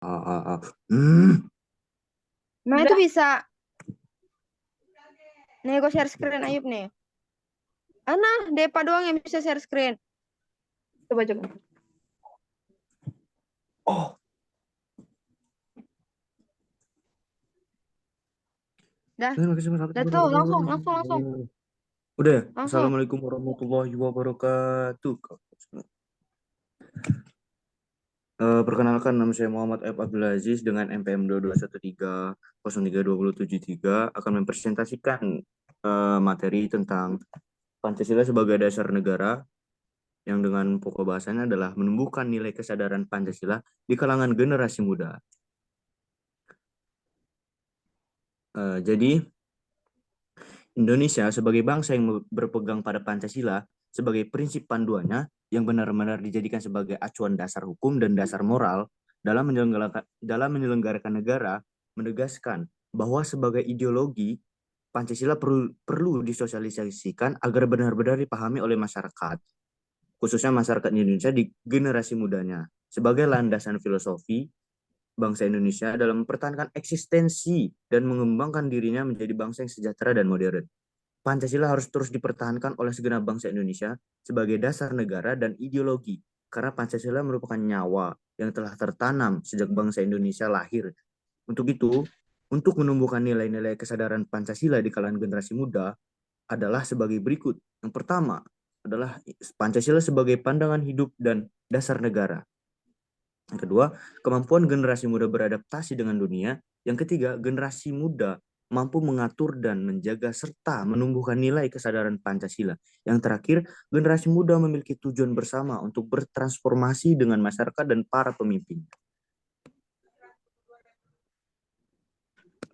Ah, ah, ah. Hmm. Nah, itu Udah. bisa. Nih, gue share screen Ayub nih. Nah, Depa doang yang bisa share screen. Coba coba. Oh, Dah, udah dah tuh, langsung, langsung, langsung. ya. Langsung. Assalamualaikum warahmatullahi wabarakatuh. Perkenalkan, nama saya Muhammad F. Abdul Aziz dengan NPM 221303273 akan mempresentasikan materi tentang Pancasila sebagai dasar negara yang dengan pokok bahasanya adalah menumbuhkan nilai kesadaran Pancasila di kalangan generasi muda. Jadi Indonesia sebagai bangsa yang berpegang pada Pancasila sebagai prinsip panduannya yang benar-benar dijadikan sebagai acuan dasar hukum dan dasar moral dalam menyelenggarakan negara, menegaskan bahwa sebagai ideologi Pancasila perlu disosialisasikan agar benar-benar dipahami oleh masyarakat, khususnya masyarakat Indonesia di generasi mudanya, sebagai landasan filosofi bangsa Indonesia dalam mempertahankan eksistensi dan mengembangkan dirinya menjadi bangsa yang sejahtera dan modern. Pancasila harus terus dipertahankan oleh segenap bangsa Indonesia sebagai dasar negara dan ideologi, karena Pancasila merupakan nyawa yang telah tertanam sejak bangsa Indonesia lahir. Untuk itu, untuk menumbuhkan nilai-nilai kesadaran Pancasila di kalangan generasi muda adalah sebagai berikut. Yang pertama adalah Pancasila sebagai pandangan hidup dan dasar negara. Yang kedua, kemampuan generasi muda beradaptasi dengan dunia. Yang ketiga, generasi muda mampu mengatur dan menjaga serta menumbuhkan nilai kesadaran Pancasila. Yang terakhir, generasi muda memiliki tujuan bersama untuk bertransformasi dengan masyarakat dan para pemimpin.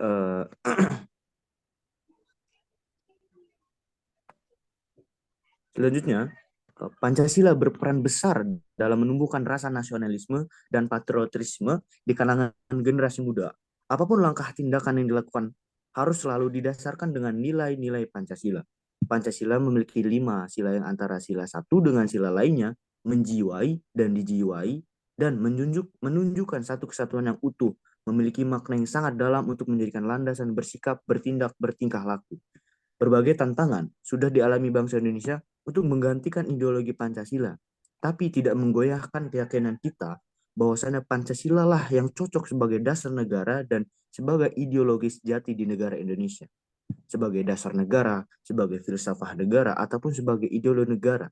Uh, Selanjutnya, Pancasila berperan besar dalam menumbuhkan rasa nasionalisme dan patriotisme di kalangan generasi muda. Apapun langkah tindakan yang dilakukan harus selalu didasarkan dengan nilai-nilai Pancasila. Pancasila memiliki 5 sila yang antara sila satu dengan sila lainnya menjiwai dan dijiwai dan menunjukkan satu kesatuan yang utuh, memiliki makna yang sangat dalam untuk menjadikan landasan bersikap, bertindak, bertingkah laku. Berbagai tantangan sudah dialami bangsa Indonesia untuk menggantikan ideologi Pancasila, tapi tidak menggoyahkan keyakinan kita bahwasanya Pancasila lah yang cocok sebagai dasar negara dan sebagai ideologi sejati di negara Indonesia. Sebagai dasar negara, sebagai filsafah negara, ataupun sebagai ideologi negara.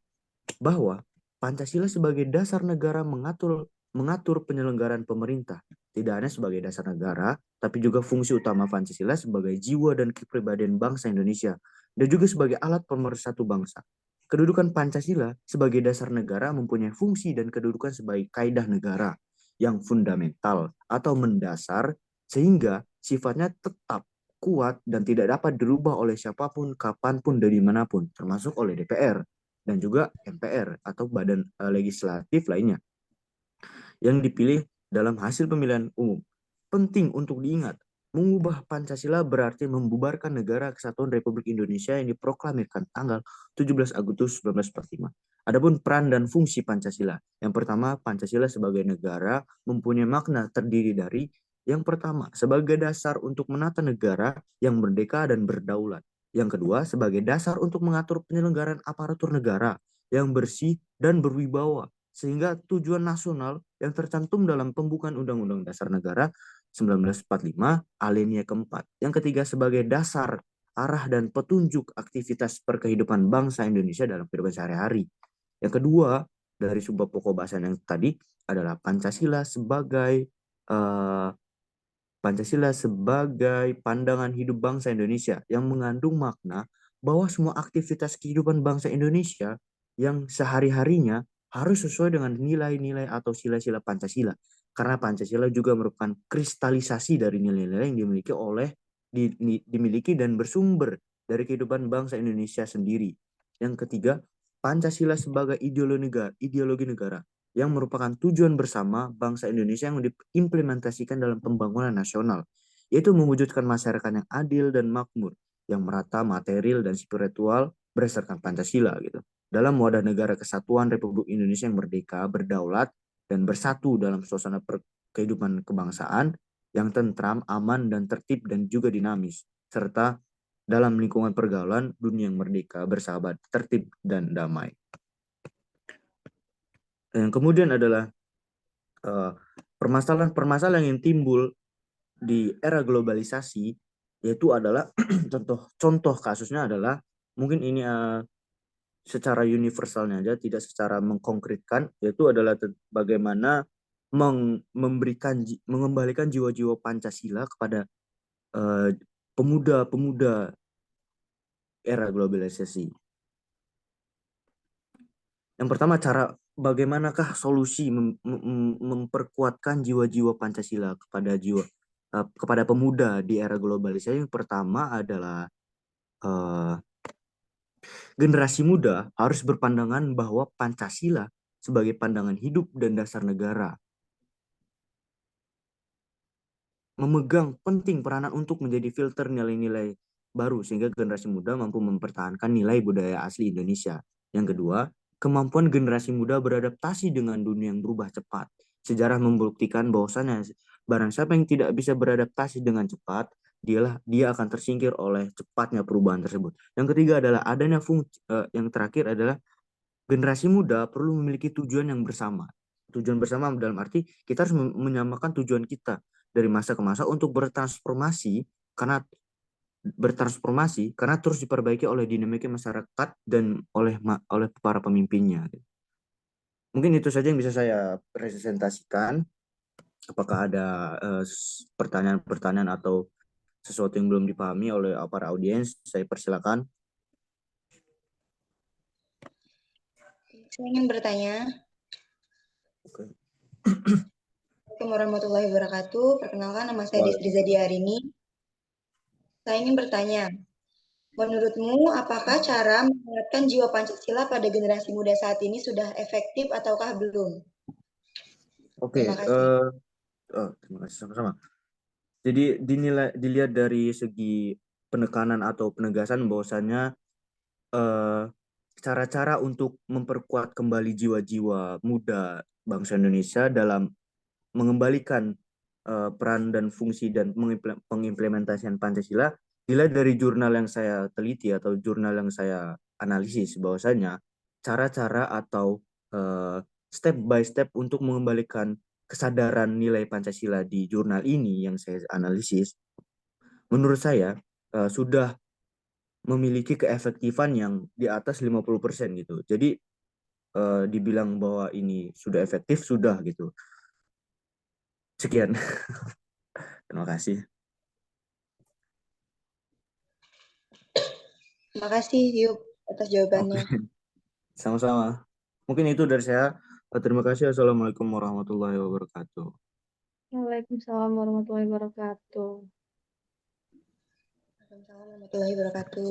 Bahwa Pancasila sebagai dasar negara mengatur penyelenggaraan pemerintah, tidak hanya sebagai dasar negara, tapi juga fungsi utama Pancasila sebagai jiwa dan kepribadian bangsa Indonesia, dan juga sebagai alat pemersatu bangsa. Kedudukan Pancasila sebagai dasar negara mempunyai fungsi dan kedudukan sebagai kaidah negara yang fundamental atau mendasar, sehingga sifatnya tetap kuat dan tidak dapat dirubah oleh siapapun, kapanpun, dari manapun, termasuk oleh DPR dan juga MPR atau badan legislatif lainnya yang dipilih dalam hasil pemilihan umum. Penting untuk diingat, mengubah Pancasila berarti membubarkan Negara Kesatuan Republik Indonesia yang diproklamirkan tanggal 17 Agustus 1945. Adapun peran dan fungsi Pancasila. Yang pertama, Pancasila sebagai negara mempunyai makna terdiri dari yang pertama, sebagai dasar untuk menata negara yang merdeka dan berdaulat. Yang kedua, sebagai dasar untuk mengatur penyelenggaraan aparatur negara yang bersih dan berwibawa, sehingga tujuan nasional yang tercantum dalam pembukaan Undang-Undang Dasar Negara 1945 alinea keempat. Yang ketiga, sebagai dasar arah dan petunjuk aktivitas perkehidupan bangsa Indonesia dalam kehidupan sehari-hari. Yang kedua, dari sebuah pokok bahasan yang tadi adalah uh, Pancasila sebagai pandangan hidup bangsa Indonesia yang mengandung makna bahwa semua aktivitas kehidupan bangsa Indonesia yang sehari-harinya harus sesuai dengan nilai-nilai atau sila-sila Pancasila. Karena Pancasila juga merupakan kristalisasi dari nilai-nilai yang dimiliki dan bersumber dari kehidupan bangsa Indonesia sendiri. Yang ketiga, Pancasila sebagai ideologi negara yang merupakan tujuan bersama bangsa Indonesia yang diimplementasikan dalam pembangunan nasional, yaitu mewujudkan masyarakat yang adil dan makmur, yang merata material dan spiritual berdasarkan Pancasila gitu. Dalam wadah negara kesatuan Republik Indonesia yang merdeka, berdaulat, dan bersatu dalam suasana kehidupan kebangsaan yang tentram, aman, dan tertib dan juga dinamis, serta dalam lingkungan pergaulan dunia yang merdeka, bersahabat, tertib, dan damai. Yang kemudian adalah permasalahan-permasalahan yang timbul di era globalisasi, yaitu adalah contoh kasusnya adalah mungkin ini secara universalnya aja, tidak secara mengkonkretkan, yaitu adalah bagaimana mengembalikan jiwa-jiwa Pancasila kepada pemuda-pemuda era globalisasi. Yang pertama, bagaimanakah solusi memperkuatkan jiwa-jiwa Pancasila kepada pemuda di era globalisasi? Yang pertama adalah generasi muda harus berpandangan bahwa Pancasila sebagai pandangan hidup dan dasar negara, memegang penting peranan untuk menjadi filter nilai-nilai baru sehingga generasi muda mampu mempertahankan nilai budaya asli Indonesia. Yang kedua, kemampuan generasi muda beradaptasi dengan dunia yang berubah cepat. Sejarah membuktikan bahwasannya barang siapa yang tidak bisa beradaptasi dengan cepat, dia akan tersingkir oleh cepatnya perubahan tersebut. Yang ketiga adalah yang terakhir adalah generasi muda perlu memiliki tujuan yang bersama. Tujuan bersama dalam arti kita harus menyamakan tujuan kita dari masa ke masa untuk bertransformasi karena terus diperbaiki oleh dinamika masyarakat dan oleh para pemimpinnya. Mungkin itu saja yang bisa saya presentasikan. Apakah ada pertanyaan-pertanyaan atau sesuatu yang belum dipahami oleh para audiens? Saya persilakan. Saya ingin bertanya. Oke. Assalamualaikum warahmatullahi wabarakatuh. Perkenalkan, nama saya Desri Zadiarini. Saya ingin bertanya, menurutmu apakah cara menerapkan jiwa Pancasila pada generasi muda saat ini sudah efektif ataukah belum? Oke, Terima kasih. Terima kasih sama-sama. Jadi dilihat dari segi penekanan atau penegasan bahwasannya cara-cara untuk memperkuat kembali jiwa-jiwa muda bangsa Indonesia dalam mengembalikan peran dan fungsi dan pengimplementasian Pancasila dilihat dari jurnal yang saya teliti atau jurnal yang saya analisis bahwasanya cara-cara atau step by step untuk mengembalikan kesadaran nilai Pancasila di jurnal ini yang saya analisis menurut saya sudah memiliki keefektifan yang di atas 50% gitu. Jadi dibilang bahwa ini sudah efektif, sudah gitu. Sekian. Terima kasih. Terima kasih, Yuk, atas jawabannya. Oke. Sama-sama. Mungkin itu dari saya. Terima kasih. Assalamualaikum warahmatullahi wabarakatuh. Waalaikumsalam warahmatullahi wabarakatuh. Waalaikumsalam warahmatullahi wabarakatuh.